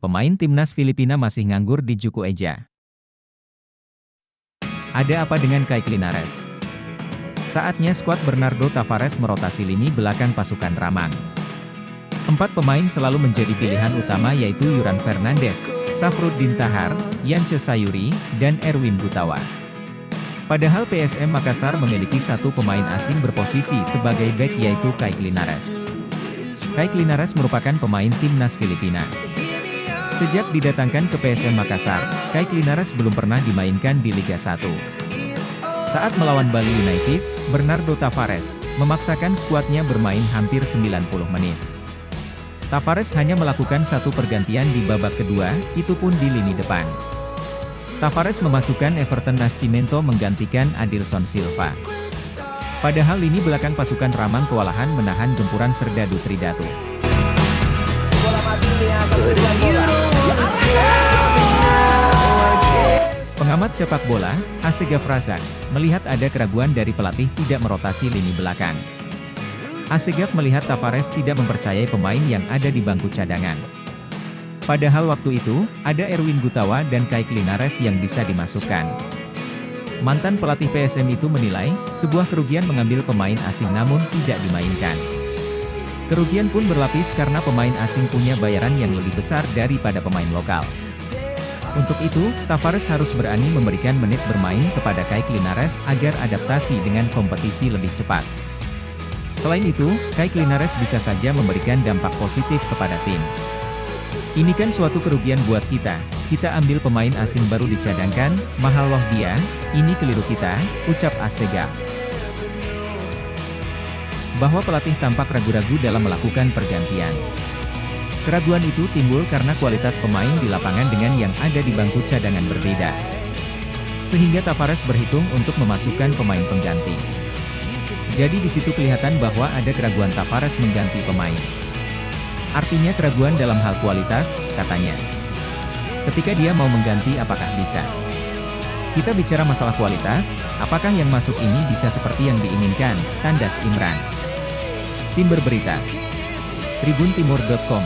Pemain timnas Filipina masih nganggur di Juku Eja. Ada apa dengan Kaiky Linares? Saatnya skuad Bernardo Tavares merotasi lini belakang pasukan Ramang. 4 pemain selalu menjadi pilihan utama yaitu Yuran Fernandes, Safruddin Tahar, Yance Sayuri, dan Erwin Gutawa. Padahal PSM Makassar memiliki satu pemain asing berposisi sebagai bek yaitu Kaiky Linares. Kaiky Linares merupakan pemain timnas Filipina. Sejak didatangkan ke PSM Makassar, Kaiky Linares belum pernah dimainkan di Liga 1. Saat melawan Bali United, Bernardo Tavares memaksakan skuadnya bermain hampir 90 menit. Tavares hanya melakukan satu pergantian di babak kedua, itu pun di lini depan. Tavares memasukkan Everton Nascimento menggantikan Adilson Silva. Padahal lini belakang pasukan Ramang kewalahan menahan gempuran Serdadu Tridatu. Pengamat sepak bola, Asegaf Razak, melihat ada keraguan dari pelatih tidak merotasi lini belakang. Asegaf melihat Tavares tidak mempercayai pemain yang ada di bangku cadangan. Padahal waktu itu, ada Erwin Gutawa dan Kaiky Linares yang bisa dimasukkan. Mantan pelatih PSM itu menilai, sebuah kerugian mengambil pemain asing namun tidak dimainkan. Kerugian pun berlapis karena pemain asing punya bayaran yang lebih besar daripada pemain lokal. Untuk itu, Tavares harus berani memberikan menit bermain kepada Kaiky Linares agar adaptasi dengan kompetisi lebih cepat. Selain itu, Kaiky Linares bisa saja memberikan dampak positif kepada tim. Ini kan suatu kerugian buat kita ambil pemain asing baru dicadangkan, mahal loh dia, ini keliru kita, ucap Asegaf. Bahwa pelatih tampak ragu-ragu dalam melakukan pergantian. Keraguan itu timbul karena kualitas pemain di lapangan dengan yang ada di bangku cadangan berbeda. Sehingga Tavares berhitung untuk memasukkan pemain pengganti. Jadi di situ kelihatan bahwa ada keraguan Tavares mengganti pemain. Artinya keraguan dalam hal kualitas, katanya. Ketika dia mau mengganti apakah bisa? Kita bicara masalah kualitas, apakah yang masuk ini bisa seperti yang diinginkan, tandas Imran. Sumber berita tribuntimur.com